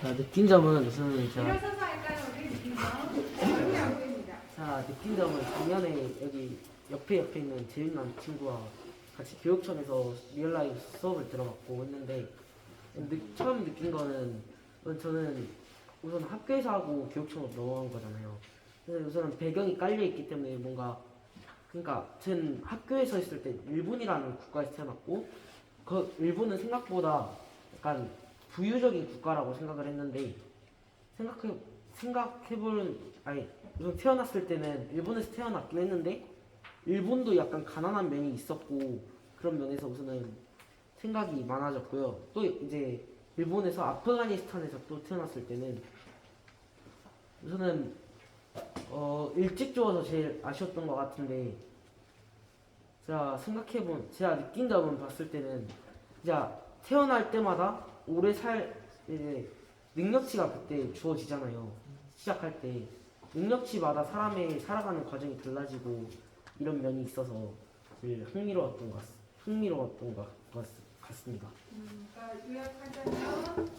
느낀 점은 우선 제가 일어서서 할까요? 우리 느낀 점? 여기 안 보입니다. 느낀 점은 작년에 여기 옆에 있는 재윤 남친구와 같이 교육청에서 리얼라이프 수업을 들어봤고 했는데 처음 느낀 거는 저는 우선 학교에서 하고 교육청으로 넘어간 거잖아요. 그래서 우선은 배경이 깔려 있기 때문에 뭔가 그러니까 전 학교에서 있을 때 일본이라는 국가에서 태어났고 그 일본은 생각보다 약간 부유적인 국가라고 생각을 했는데 생각해보는 아니 우선 태어났을 때는 일본에서 태어났긴 했는데 일본도 약간 가난한 면이 있었고 그런 면에서 우선은 생각이 많아졌고요. 또 이제 일본에서 아프가니스탄에서 또 태어났을 때는 우선은 일찍 죽어서 제일 아쉬웠던 것 같은데 제가 느낀 점은 봤을 때는 진짜 태어날 때마다 오래 이제 능력치가 그때 주어지잖아요. 시작할 때 능력치마다 사람의 살아가는 과정이 달라지고 이런 면이 있어서 제일 흥미로웠던 것 같습니다. 그러니까 요약하자면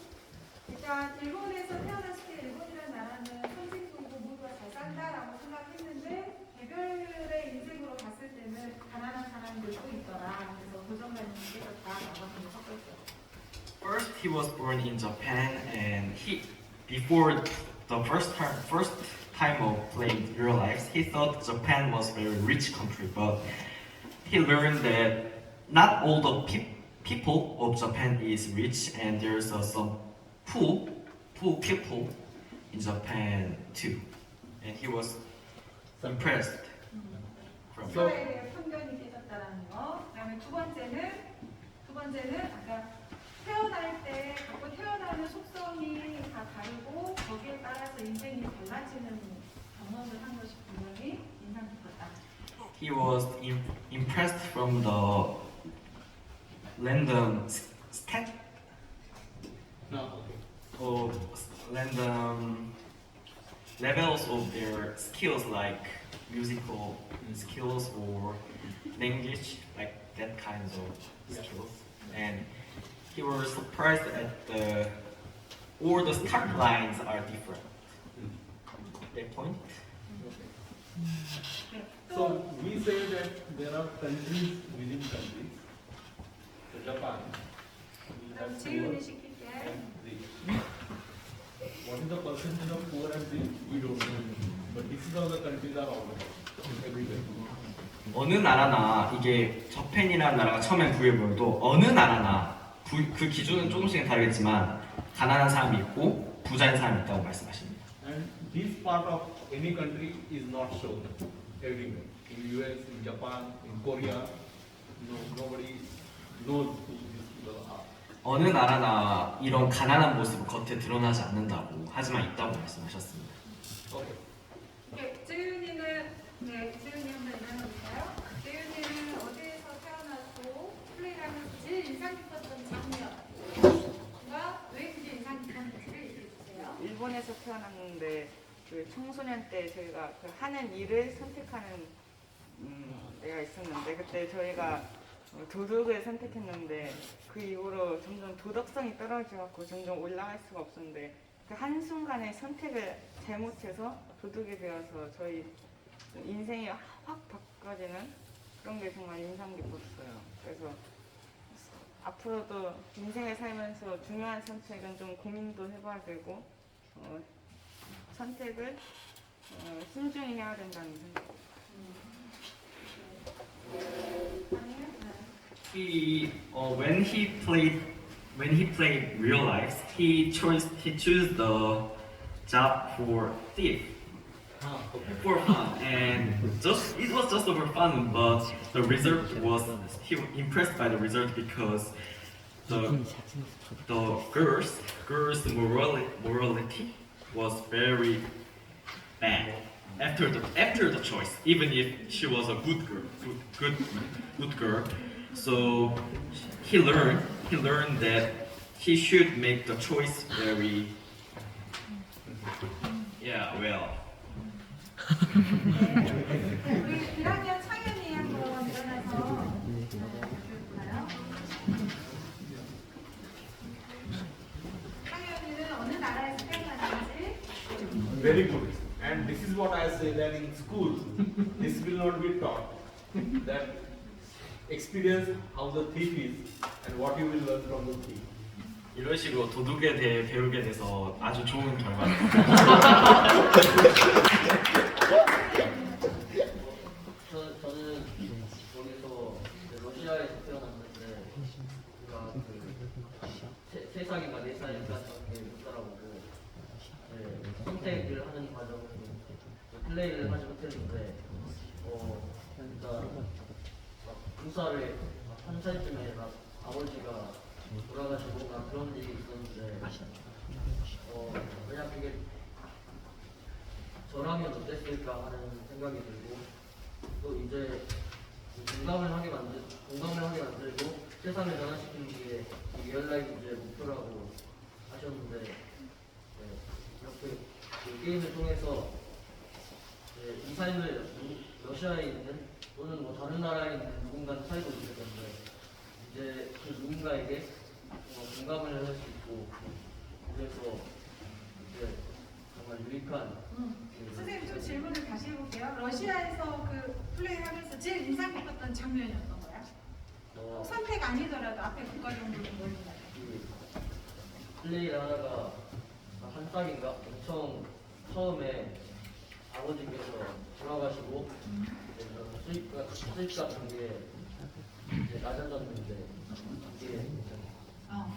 일단 일본에서 태어났을 때 일본이라는 나라는 선진국이고 모두가 잘 산다라고 생각했는데 개별의 인생으로 봤을 때는 가난한 사람들도 있더라. 그래서 고정관념이 깨졌다. 라고 하는 섞였어요. First, he was born in Japan, and before the first time of playing real life, he thought Japan was a very rich country. But he learned that not all the people of Japan is rich, and there's some poor people in Japan too. And he was impressed from it. 사회에 대한 편견이 깨졌다라는 거. 그다음에 두 번째는 아까 갖고 태어나는 속성이 다 다르고 거기에 따라서 인생이 달라지는 경험을 한 것이 분명히 인상 깊었다. He was impressed from the random stat of random levels of their skills, like musical skills or language, like that kinds of skills. And he was surprised at all the start lines are different. That point. So we say that there are countries within countries. So Japan, we have 지윤이 poor 시킬게. and rich. What is the percentage of poor and rich? We don't know. But this is how the countries are organized everywhere. 어느 나라나 이게 저펜이라는 나라가 처음엔 부유해 보여도 어느 나라나 그 기준은 조금씩은 다르겠지만 가난한 사람이 있고 부자인 사람이 있다고 말씀하십니다. And this part of any country is not shown everywhere. In US, in Japan, in Korea, nobody knows who these people are. 어느 나라나 이런 가난한 모습은 겉에 드러나지 않는다고 하지만 있다고 말씀하셨습니다. 이게 지윤이 한번 일어나볼까요? 지윤이는 어디에서 태어났고 플레이를 하면서 제일 인상 깊었던 장면과 왜 그게 인상 깊었는지를 얘기해 주세요. 일본에서 태어났는데 그 청소년 때 저희가 그 하는 일을 선택하는 때가 있었는데 그때 저희가 도덕을 선택했는데 그 이후로 점점 도덕성이 떨어져갖고 점점 올라갈 수가 없었는데 그 한순간에 선택을 잘못해서 도둑이 되어서 저희 인생이 확 바꿔지는 그런 게 정말 인상 깊었어요. 그래서 앞으로도 인생을 살면서 중요한 선택은 좀 고민도 해봐야 되고 선택을 신중히 해야 된다는 생각. When he played real life, he chose the job for thief for fun, and it was just for fun. But the result he was impressed by the result because the girls morality was very bad after the choice, even if she was a good girl. So he learned that he should make the choice very well. 우리 1학년 창현이 한번 일어나서 볼까요? 창현이는 어느 나라 very good. And this is what I say that in school, this will not be taught. That experience how the thief is and what you will learn from the thief. 이런 식으로 도둑에 대해 배우게 돼서 아주 좋은 결과입니다. 저는 거기서 러시아에서 태어났는데 제가 세 살인가 네 살인가 못 살아보고 선택을 하는 과정으로 플레이를 하지 못했는데 진짜 군사를 한 살쯤에 아버지가 돌아가시고 그런 일이 있었는데 그냥 그게 저라면 어땠을까 하는 생각이 들고 또 이제 공감을 하게 만들고 세상을 변화시키는 게 리얼라이브의 목표라고 하셨는데 이렇게 그 게임을 통해서 이 삶을 러시아에 있는 또는 뭐 다른 나라에 있는 누군가는 살고 있을 건데 이제 그 누군가에게 공감을 할 수 있고 그래서 이제 정말 유익한 선생님 좀 질문을 다시 해볼게요. 러시아에서 그 플레이하면서 제일 인상 깊었던 장면이 어떤 거야? 꼭 선택 아니더라도 앞에 국가 정도는 모른다. 플레이를 하다가 한 살인가 엄청 처음에 아버지께서 돌아가시고 수익 같은 게 이제 낮아졌는데 이게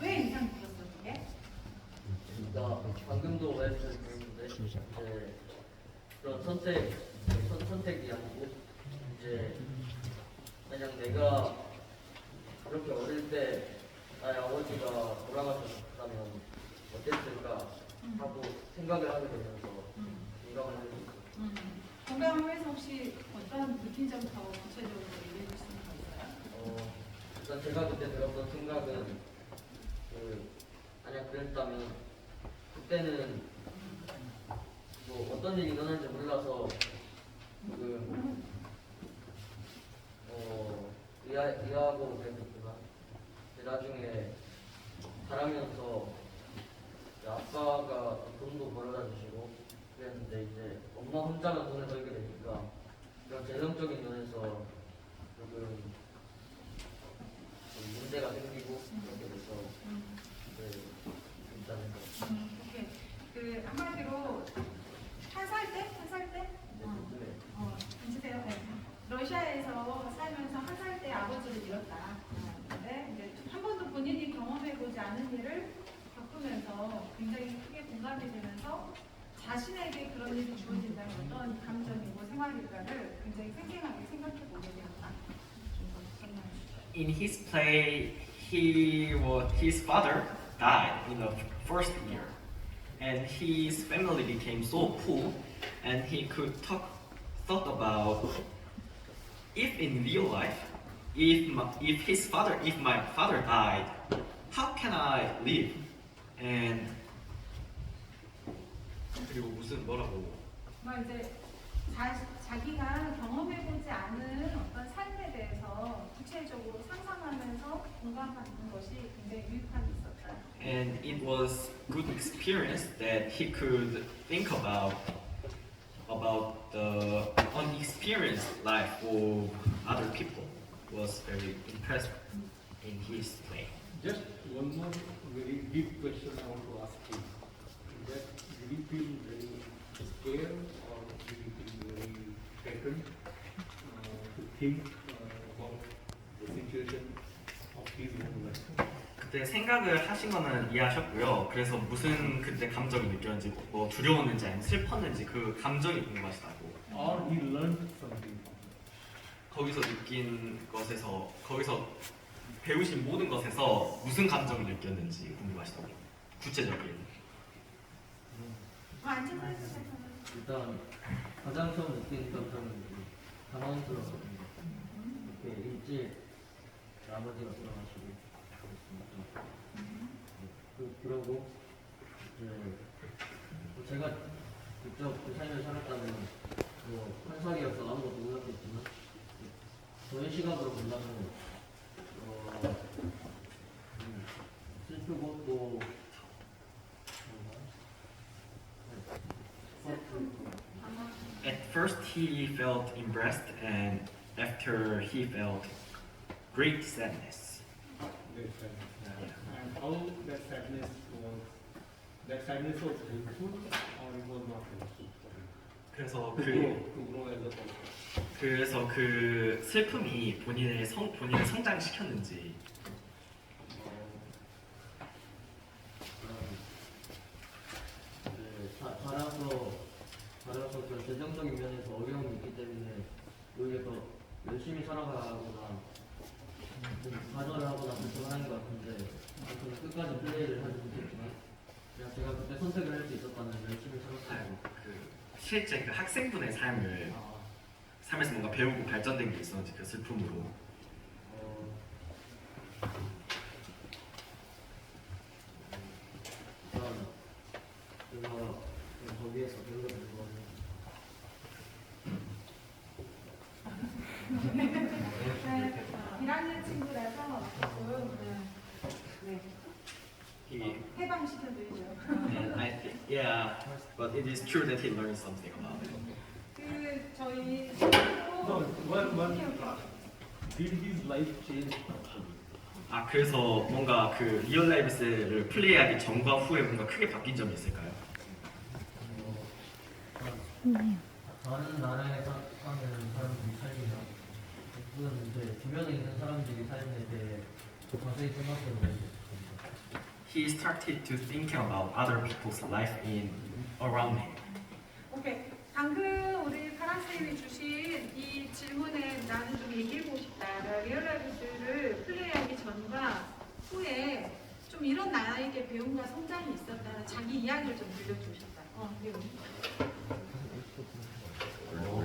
왜 인상 깊었어 그게? 그러니까 방금도 말씀드렸는데 이제 그런 선택이 아니고 이제 그냥 내가 그렇게 어릴 때 나의 아버지가 돌아가셨다면 어땠을까 하고 생각을 하게 되면서 공감을 해줬어요. 공감하면서 혹시 어떤 느낀 점 더 구체적으로 얘기해 줄 수 있는 거 있어요? 일단 제가 그때 들었던 생각은 만약 그랬다면 그때는 뭐 어떤 일이 일어날지 몰라서 의아하고 그랬었지만 나중에 자라면서 아빠가 돈도 벌어다 주시고 그랬는데 이제 엄마 혼자만 돈을 벌게 되니까 그런 재정적인 면에서 조금 문제가 생기고 그렇게 돼서 괜찮은 것 같아요. 오케이. 그 한마디로 한 살 때? 앉으세요. 네. 러시아에서 살면서 한 살 때 아버지를 잃었다. 근데 이제 한 번도 본인이 경험해보지 않은 일을 겪으면서 굉장히 크게 공감이 되면서 자신에게 그런 일이 주어진다면 어떤 감정이고 생활일까를 굉장히 생생하게 생각해보게 되었다. In his play, his father died in the first year, and his family became so poor, and he could thought about if in real life, if my father died, how can I live? And 그리고 뭐라고? 이제 자기가 경험해보지 않은 어떤 삶에 대해서 구체적으로 상상하면서 공감하는 것이 굉장히 유익함이 있었다. And it was good experience that he could think about the unexperienced life of other people. Was very impressed in his play. Just one more very deep question I want to ask you. That did you feel very scared or did you feel very threatened to think about the situation of his own life? 그때 생각을 하신 거는 이해하셨고요. 그래서 무슨 그때 감정이 느꼈는지, 뭐 두려웠는지 아니면 슬펐는지 그 감정이 궁금하시다고. Or he learned something. 거기서 느낀 것에서, 거기서 배우신 모든 것에서 무슨 감정을 느꼈는지 궁금하시다고. 구체적인. 앉아서 해주세요. 일단 가장 처음 느낀 감정은 당황스러웠거든요. 이렇게 일찍 아버지가 돌아가시고 그랬으니까. 그러고 이제 제가 직접 그 삶을 살았다면 한 살이어서 아무것도 몰랐겠지만 저의 시각으로 본다면 슬프고 또 first he felt impressed, and after he felt great sadness. Great sadness. Yeah. And how that sadness was helpful or it was not helpful for him? 그래서 To grow as a person. 그래서 그 슬픔이 본인을 성장시켰는지. 자라서 그런 재정적인 면에서 어려움이 있기 때문에 오히려 더 열심히 살아가거나 가전을 하거나 그렇게 하는 것 같은데 저는 끝까지 플레이를 하지 못했지만 그냥 제가 그때 선택을 할 수 있었다면 열심히 살았어요. 그 실제 그 학생분의 삶에서 뭔가 배우고 발전된 게 있었는지 그 슬픔으로. 일단 제가 거기에서 배우게 된 거는 네, 1학년 친구라서 조금 네, He, 해방시켜드리죠. and I think, yeah, but it is true that he learned something about it. 그 저희 No, did his life change actually? 아 그래서 뭔가 그 리얼 라이브스를 플레이하기 전과 후에 뭔가 크게 바뀐 점이 있을까요? 다른 나라에 사는 사람들이 살기나 그건 이제 주변에 있는 사람들이 삶에 대해 자세히 생각해보는 He started to think about other people's life in around him. 오케이. 방금 우리 파란쌤이 주신 이 질문에 나는 좀 얘기해보고 싶다. 리얼라이브스를 플레이하기 전과 후에 좀 이런 나에게 배움과 성장이 있었다는 자기 이야기를 좀 들려주고 싶다. 이거.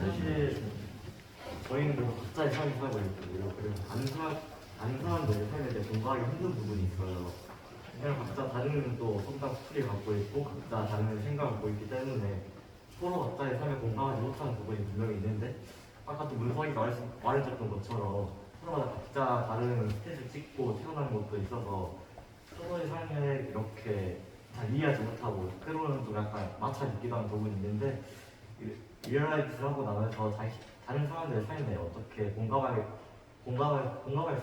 사실 저희는 뭐 각자의 삶을 살고 있고요. 그리고 다른 사람들의 삶에 대해 공부하기 힘든 부분이 있어요. 왜냐면 각자 다른 또 성장 스킬을 갖고 있고 각자 다른 생각을 갖고 있기 때문에 서로 각자의 삶에 공감하지 못하는 부분이 분명히 있는데 아까 또 문성이가 말해줬던 것처럼 서로마다 각자 다른 스탯을 찍고 태어나는 것도 있어서 서로의 삶에 이렇게 잘 이해하지 못하고 때로는 좀 약간 마찰 있기도 하는 부분이 있는데 리얼라이브를 하고 나면서 다른 사람들의 삶에 어떻게 공감할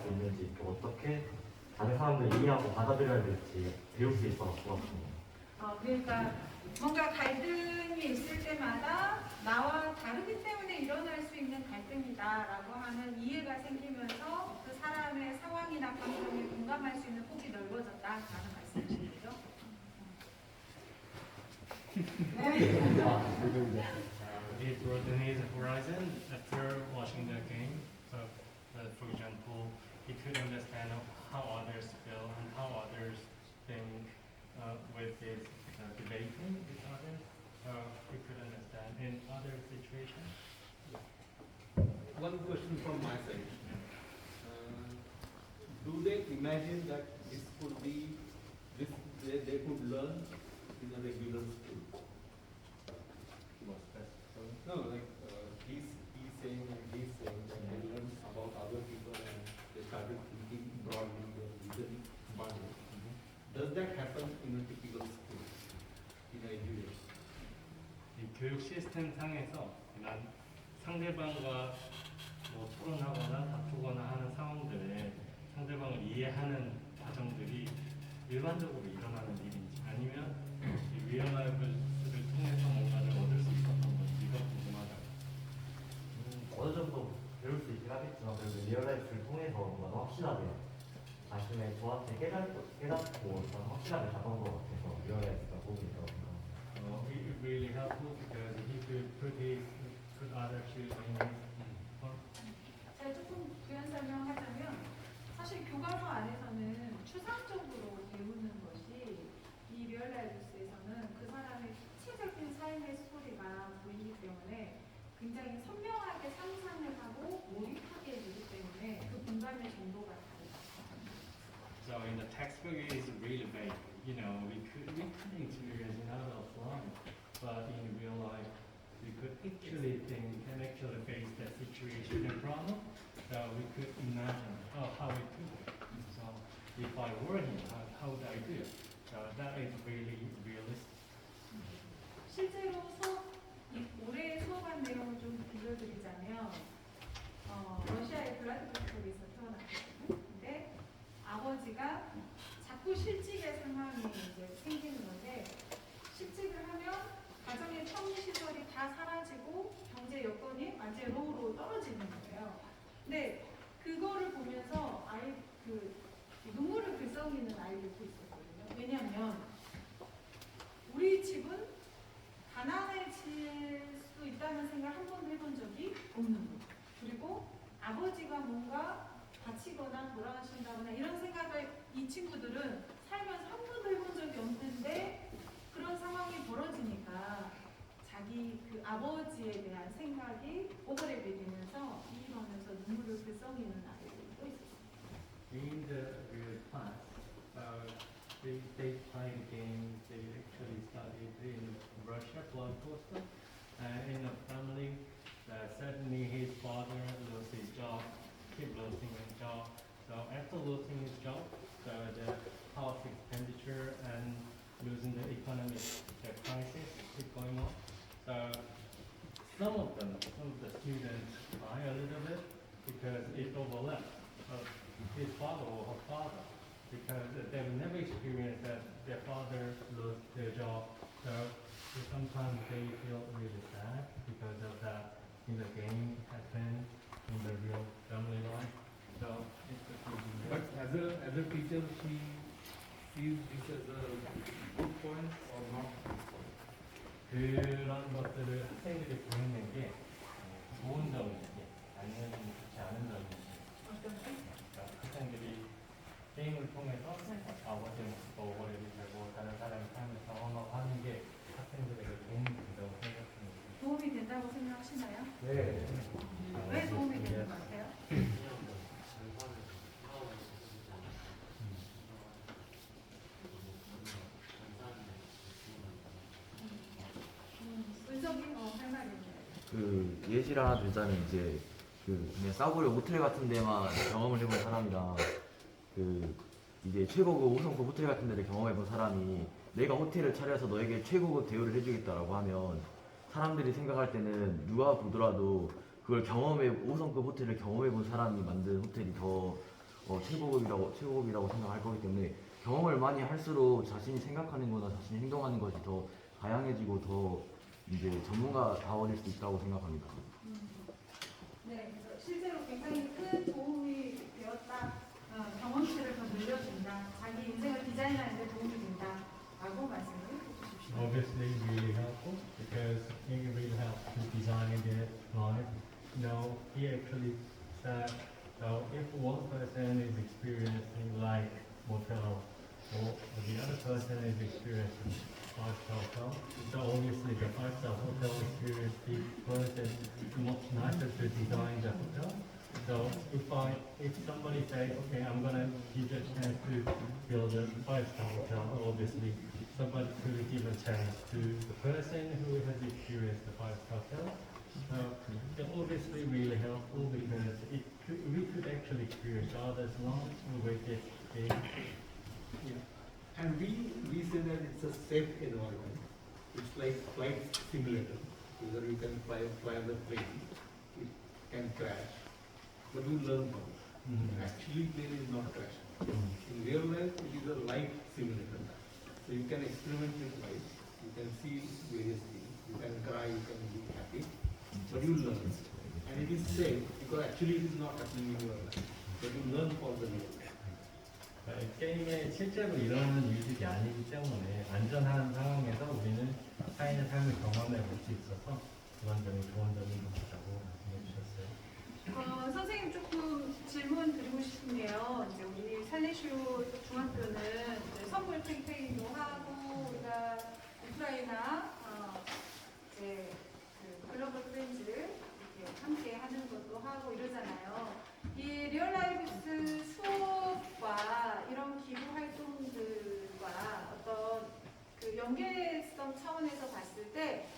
수 있는지 또 어떻게 다른 사람들을 이해하고 받아들여야 될지 배울 수 있어서 좋았습니다. 그러니까 뭔가 갈등이 있을 때마다 나와 다르기 때문에 일어날 수 있는 갈등이다라고 하는 이해가 생기면서 그 사람의 상황이나 감정에 공감할 수 있는 폭이 넓어졌다라는 말씀이신 거죠? It broadened his horizon after watching the game. So, for example, he could understand how others feel and how others think with his debating with others. So he could understand in other situations. One question from my side. Do they imagine that this could be they could learn in a regular school? No, like he's saying that they learn about other people and they started thinking broadly, reasoning broadly. Does that happen in a typical school, in a education? 이 교육 시스템 상에서 난 상대방과 뭐 토론하거나 다투거나 하는 상황들에 상대방을 이해하는 과정들이 일반적으로 일어나는 일인지 아니면 이 리얼라이브를 통해서 뭔가를 얻을 수 있었던 건지가 궁금하다. 어느 정도 배울 수 있긴 하겠지만 그래도 리얼라이프를 통해서 뭔가 확실하게 자신의 저한테 깨닫고 확실하게 잡은 것 같아서 리얼라이프가 도움이 되더라고요. It really helpful because he could put other shoes in 제가 조금 부연 설명하자면 사실 교과서 안에서는 추상적으로 배우는 것이 이 리얼라이브스에서는 그 사람의 구체적인 삶의 스토리가 보이기 때문에 굉장히 선명하게 상상을 하고 몰입하게 되기 때문에 그 공감의 정도가 다르다. So in the textbook it is really vague. You know, we could experience in adult life, but in real life we could actually think and actually face that situation and problem. So we could imagine how it could be. So if I were him, how would I do it? So that is really realistic. 실제로 수업, 올해 수업한 내용을 좀 네, 그거를 보면서 아이 그 눈물을 글썽이는 아이들도 있었거든요. 왜냐하면 우리 집은 가난해질 수 있다는 생각 한 번도 해본 적이 없는 거예요. 그리고 아버지가 뭔가 다치거나 돌아가신다거나 이런 생각을 이 친구들은 살면서 한 번도 해본 적이 없는데 그런 상황이 벌어지니까 자기 그 아버지에 대한 생각이 오버랩이 되면서 이입하면서 눈물을 글썽이는 아이들도 있었어요. In the real class, they play the game. They actually studied in Russia, Vladivostok, in a family that suddenly his father lost his job, keep losing his job. So after losing his job, the house expenditure and losing the economic crisis keep going on. So some of the students cry a little bit because it overlaps his father or her father, because they've never experienced that their father lost their job. So sometimes they feel really sad because of that in the game happened in the real family life. So it's a But as a teacher, she sees this as a good point or not? 그런 것들을 학생들이 보이는 게 좋은 점인지 아니면 좋지 않은 점인지, 그러니까 학생들이 게임을 통해서 아버지의 모습도 오버랩이 되고 다른 사람의 삶에서 언어하는 게 학생들에게 도움이 된다고 생각합니다. 도움이 된다고 생각하시나요? 네. 왜 도움이 되는 것 같아요? 은석이 할 말이 있나요? 그 예시를 들자면 이제 그 그냥 싸구려 모텔 같은 데만 경험을 해본 사람이랑 그 이제 최고급 5성급 호텔 같은 데를 경험해본 사람이 내가 호텔을 차려서 너에게 최고급 대우를 해주겠다라고 하면 사람들이 생각할 때는 누가 보더라도 그걸 5성급 호텔을 경험해본 사람이 만든 호텔이 더 최고급이라고 생각할 거기 때문에 경험을 많이 할수록 자신이 생각하는 거나 자신이 행동하는 것이 더 다양해지고 더 이제 전문가다워질 수 있다고 생각합니다. 네, 그래서 실제로 굉장히 큰 도움이 되었다. 경험치를 더 늘려준다. 자기 인생을 디자인하는 데 도움이 된다라고 말씀을 해주십시오. Obviously really helpful because it really helps to design their life. You know, he actually said, so if one person is experiencing like motel or the other person is experiencing five-star hotel, so obviously the five-star hotel experience is much nicer to design the hotel. So if somebody say, okay, I'm gonna give a chance to build a five-star hotel, obviously somebody could give a chance to the person who has experienced the five-star hotel. So it's obviously really helpful because we could actually experience others long with this game. Yeah. And we say that it's a safe environment. It's like flight simulator. Whether you can fly the plane, it can crash, but you learn from it. Actually, plane is not crashing. In real life, it is a life simulator. So you can experiment with life. You can see various things. You can cry. You can be happy, but you learn. And it is safe because actually it is not happening in your life, but you learn for the real life. 게임에 실제로 일어나는 일들이 아니기 때문에 안전한 상황에서 우리는 타인의 삶을 경험해 볼 수 있어서 그런 점이 좋은 점인 것 같다고 말씀해 주셨어요. 선생님 조금 질문 드리고 싶은 게요. 이제 우리 살레시오 중학교는 이제 선물 캠페인도 하고 우리가 우크라이나 이제 그 글로벌 프렌즈 이렇게 함께 하는 것도 하고 이러잖아요. 이 리얼라이브스 수업과 이런 기부 활동들과 어떤 그 연계성 차원에서 봤을 때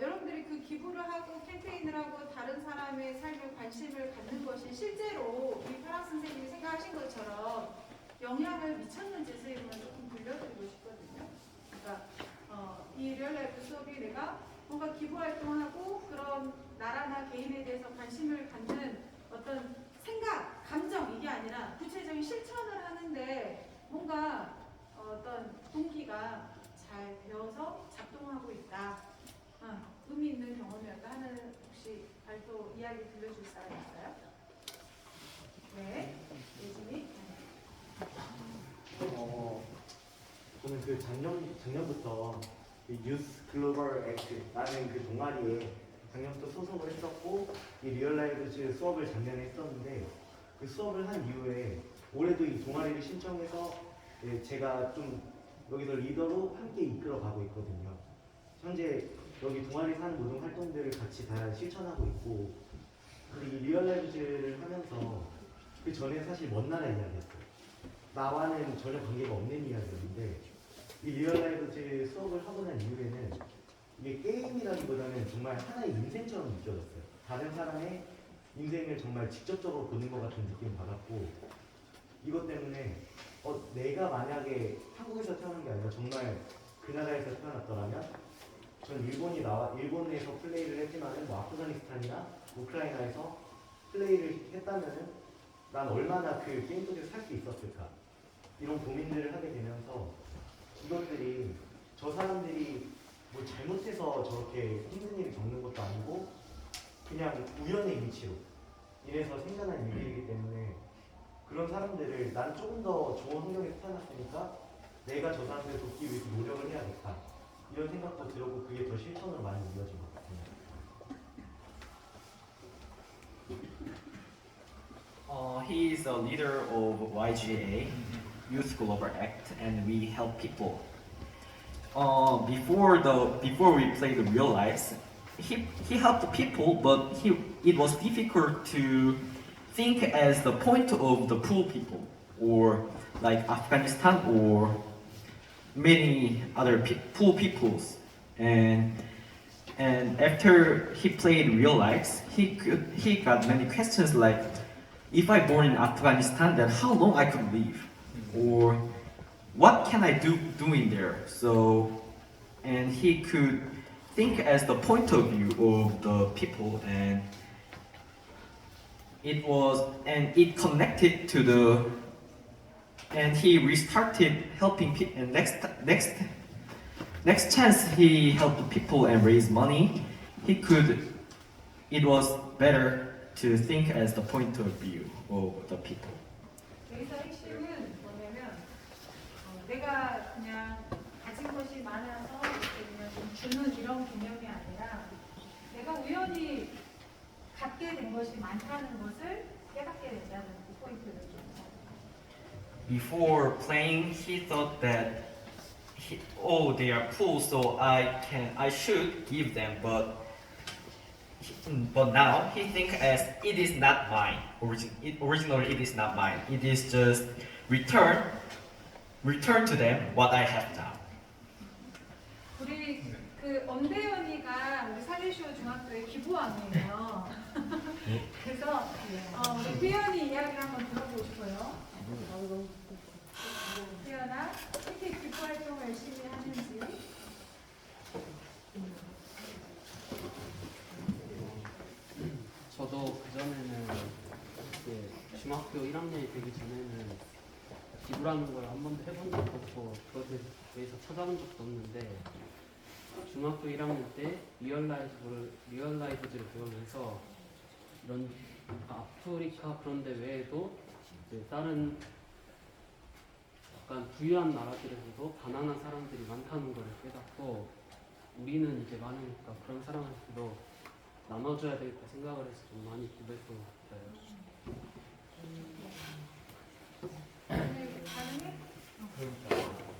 여러분들이 그 기부를 하고 캠페인을 하고 다른 사람의 삶에 관심을 갖는 것이 실제로 이 파락 선생님이 생각하신 것처럼 영향을 미쳤는지 선생님은 조금 들려드리고 싶거든요. 그러니까 이 리얼라이프 수업이 내가 뭔가 기부 활동하고 그런 나라나 개인에 대해서 관심을 갖는 어떤 생각, 감정 이게 아니라 구체적인 실천을 하는데 뭔가 어떤 동기가 잘 되어서 작동하고 있다. 의미 있는 경험이었다 하는 혹시 발표 이야기 들려줄 사람 있어요? 네. 예진이. 저는 그 작년부터 그 유스 글로벌 액트라는 그 동아리에 작년부터 소속을 했었고 이 리얼라이브즈 수업을 작년에 했었는데 그 수업을 한 이후에 올해도 이 동아리를 신청해서 제가 좀 여기서 리더로 함께 이끌어가고 있거든요. 현재 여기 동아리에서 하는 모든 활동들을 같이 다 실천하고 있고 근데 이 리얼라이브즈를 하면서 그 전에 사실 먼 나라 이야기였어요. 나와는 전혀 관계가 없는 이야기였는데 이 리얼라이브즈 수업을 하고 난 이후에는 이게 게임이라기보다는 정말 하나의 인생처럼 느껴졌어요. 다른 사람의 인생을 정말 직접적으로 보는 것 같은 느낌을 받았고 이것 때문에 내가 만약에 한국에서 태어난 게 아니라 정말 그 나라에서 태어났더라면 전 일본에서 플레이를 했지만은 뭐 아프가니스탄이나 우크라이나에서 플레이를 했다면은 난 얼마나 그 게임 속에서 살 수 있었을까 이런 고민들을 하게 되면서 이것들이 저 사람들이 뭐 잘못해서 저렇게 힘든 일을 겪는 것도 아니고 그냥 우연의 일치로 인해서 생겨난 일이기 때문에 그런 사람들을 난 조금 더 좋은 환경에서 태어났으니까 내가 저 사람들을 돕기 위해서 노력을 해야겠다 이런 생각도 들었고 그게 더 실천으로 많이 이어진 것 같습니다. He is a leader of YGA, Youth Global Act, and we help people. Before we play the real lives, he helped people, but it was difficult to think as the point of the poor people, or like Afghanistan or many other poor peoples. And after he played real lives, he got many questions like, if I born in Afghanistan, then how long I could live, or what can I do in there? So, and he could think as the point of view of the people, and it connected to the, and he restarted helping people. And next chance he helped people and raise money, it was better to think as the point of view of the people. 여기서 핵심은 뭐냐면 내가 그냥 가진 것이 많아서 그냥 좀 주는 이런 개념이 아니라 내가 우연히 갖게 된 것이 많다는 것을 깨닫게 된다는 그 포인트를 좀. Before playing, he thought that they are poor, so I should give them, but now he thinks as it is not mine. Originally, it is not mine. It is just return to them what I have now. 우리 그 엄대연이가 우리 살리쇼 중학교의 기부왕이에요. 그래서 우리 태연이 이야기를 한번 들어보고 싶어요. 태연아, 어떻게 기부 활동을 열심히 하는지. 저도 그전에는 이제 중학교 1학년이 되기 전에는 기부라는 걸 한 번도 해본 적도 없고 그것에 대해서 찾아본 적도 없는데 중학교 1학년 때 리얼라이브즈를 배우면서 이런 아프리카 그런 데 외에도 이제 다른 약간 부유한 나라들에서도 가난한 사람들이 많다는 걸 깨닫고 우리는 이제 많으니까 그런 사람들도 나눠줘야 되겠다 생각을 해서 좀 많이 기부했던 것 같아요. 가능해?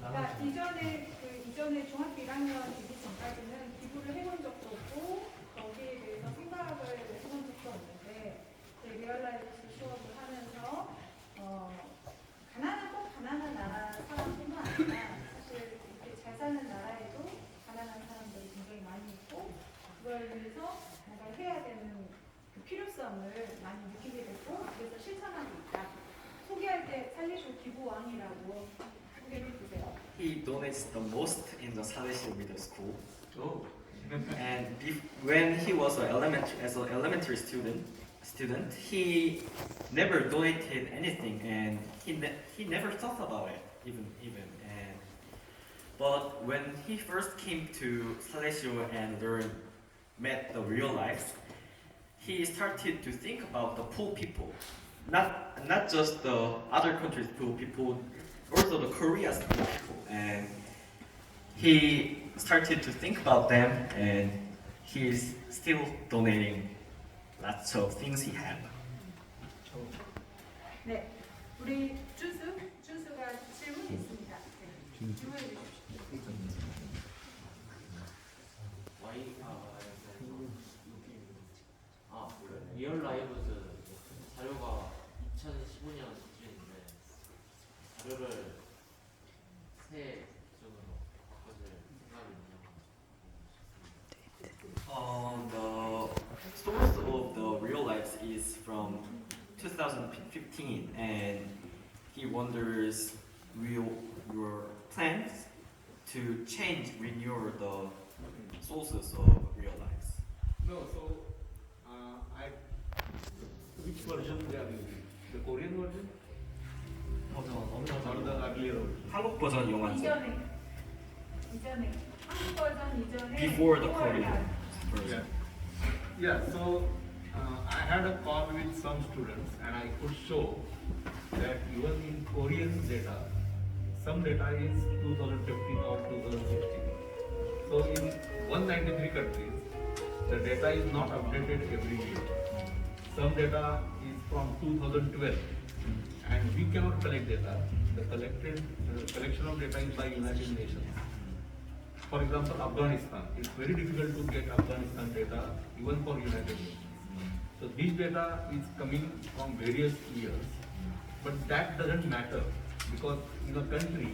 그러니까 이전에 중학교 1학년 되기 전까지는 기부를 해본 적도 없고 거기에 대해서 생각을 해본 적도 없는데 리얼라이브 수업을 하면서 가난한 나라 사람뿐만 아니라 사실 이렇게 잘 사는 나라에도 가난한 사람들이 굉장히 많이 있고 그걸 위해서 뭔가 해야 되는 그 필요성을 많이 느끼게 됐고 그래서 실천하고 있다. 소개할 때 살리쇼 기부왕이라고 소개해 주세요. He donates the most in the Salesian Middle School. And when he was an elementary student, he never donated anything, and he never thought about it even. But when he first came to Salesio and met the real life, he started to think about the poor people, not just the other countries people, also the Korea's people, and he started to think about them, and he's still donating lots of things he had. 네, 우리 준수가 질문이 있습니다. 네, 질문해 주십시오. 리얼 라이브즈 자료가 2015년 기준인데 자료를 새 기준으로 바꿔줄 생각이 있냐고. The source of the real life is from 2015, and he wonders your plans to change, renew the sources of real life. No, so which version they are using? The Korean version or the earlier version? 한국 버전 영화죠. 이전에 한국 버전 이전에 Before the Korean Yeah. version. Yeah, so I had a call with some students and I could show that even in Korean data, some data is 2015 or 2016. So in 193 countries, the data is not updated every year. Some data is from 2012 and we cannot collect data. The collection of data is by United Nations. For example, Afghanistan. It's very difficult to get Afghanistan data even for United Nations. So this data is coming from various years, but that doesn't matter because in a country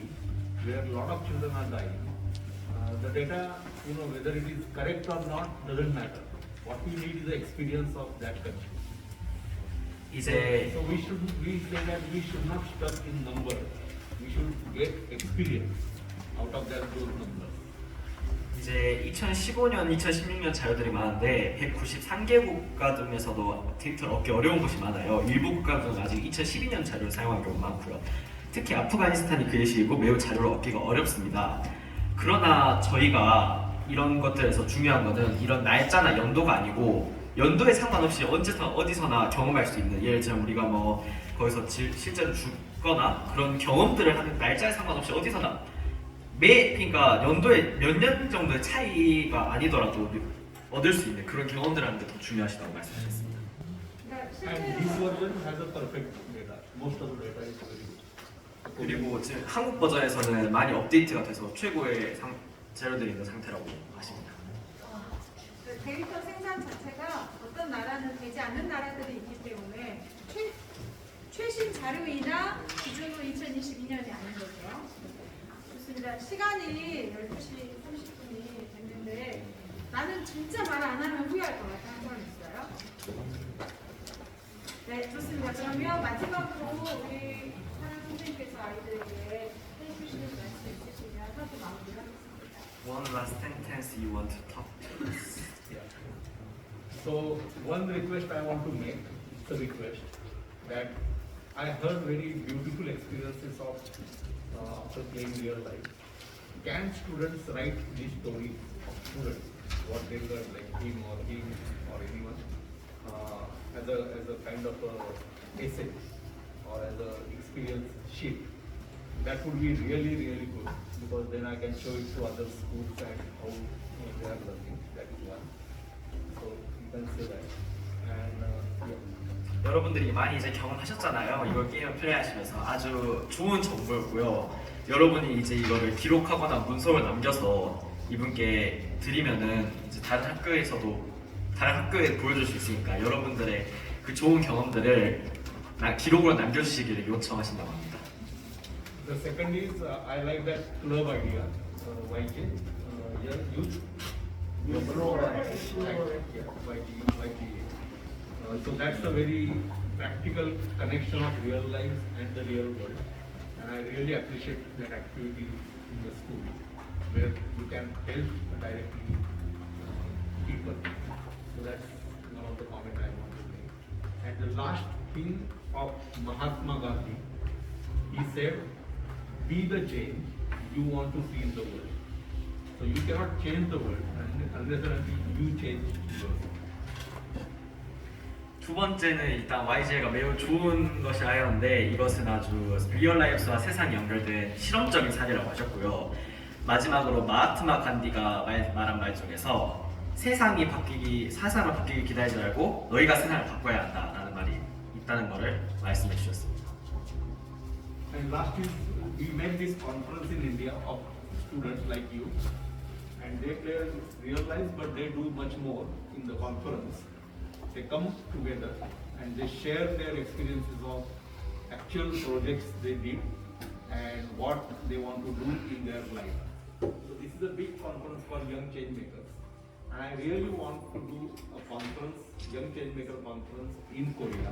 where a lot of children are dying, the data, whether it is correct or not doesn't matter. What we need is the experience of that country. 이제 So we say that we should not stuck in number. We should get experience out of those numbers. 이제 2015년, 2016년 자료들이 많은데 193개 국가 중에서도 데이터를 얻기 어려운 곳이 많아요. 일부 국가 중에 아직 2012년 자료를 사용하는 경우가 많고요. 특히 아프가니스탄이 그 예시이고 매우 자료를 얻기가 어렵습니다. 그러나 저희가 이런 것들에서 중요한 것은 이런 날짜나 연도가 아니고 연도에 상관없이 언제나 어디서나 경험할 수 있는, 예를 들면 우리가 뭐 거기서 실제로 죽거나 그런 경험들을 하는 날짜에 상관없이 어디서나 그러니까 연도에 몇 년 정도의 차이가 아니더라도 얻을 수 있는 그런 경험들을 하는 게 더 중요하시다고 말씀하셨습니다. And this version has a perfect data. Most of the data is very good. 그리고 지금 한국 버전에서는 많이 업데이트가 돼서 최고의 재료들이 있는 상태라고 하십니다. 데이터 생산 자체가 어떤 나라는 되지 않는 나라들이 있기 때문에 최신 자료이나 기준으로 2022년이 아닌 거죠. 좋습니다. 시간이 12시 30분이 됐는데 나는 진짜 말 안 하면 후회할 것 같아. 한 번 있어요? 네, 좋습니다. 그러면 마지막으로 우리 하나 선생님께서 아이들에게 해주시는 말씀 있으시면 하고 마무리하겠습니다. One last sentence you want to talk to us. Yeah. So one request I want to make, it's a request that I heard very beautiful experiences of after playing real life. Can students write these stories of students, what they were like him or anyone, as a kind of a essay or as a experience sheet? That would be really good because then I can show it to other schools and how they are learning. That is one. So you can say that. And yeah. 여러분들이 많이 이제 경험하셨잖아요. 이걸 게임을 플레이하시면서 아주 좋은 정보였고요. 여러분이 이제 이거를 기록하거나 문서를 남겨서 이분께 드리면은 이제 다른 학교에 보여줄 수 있으니까 여러분들의 그 좋은 경험들을 기록으로 남겨주시기를 요청하신다고 합니다. The second is I like that club idea, YK, youth grow YK. So that's a very practical connection of real life and the real world, and I really appreciate that activity in the school where you can help directly people. So that's one of the comments I want to make. And the last thing of Mahatma Gandhi, he said, be the change you want to see in the world. So you cannot change the world unless and until you change yourself. 두 번째는 일단 YG가 매우 좋은 것이 하였는데 이것은 아주 리얼 라이프와 세상이 연결된 실험적인 사례라고 하셨고요. 마지막으로 마하트마 간디가 말한 말 중에서 사상을 바뀌기 기다리지 말고 너희가 세상을 바꿔야 한다라는 말이 있다는 것을 말씀해 주셨습니다. And last is, we made this conference in India of students like you, and they play real life, but they do much more in the conference. They come together and they share their experiences of actual projects they did and what they want to do in their life. So this is a big conference for young change makers, and I really want to do a conference, young change maker conference in Korea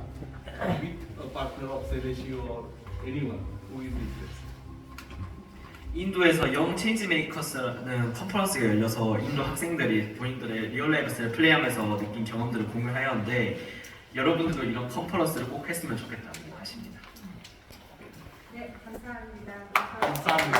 with a partner of Celesio or anyone who is interested. 인도에서 영 체인지 메이커스라는 컨퍼런스가 열려서 인도 학생들이 본인들의 리얼 라이프를 플레이하면서 느낀 경험들을 공유하였는데 여러분들도 이런 컨퍼런스를 꼭 했으면 좋겠다고 하십니다. 네, 감사합니다. 감사합니다.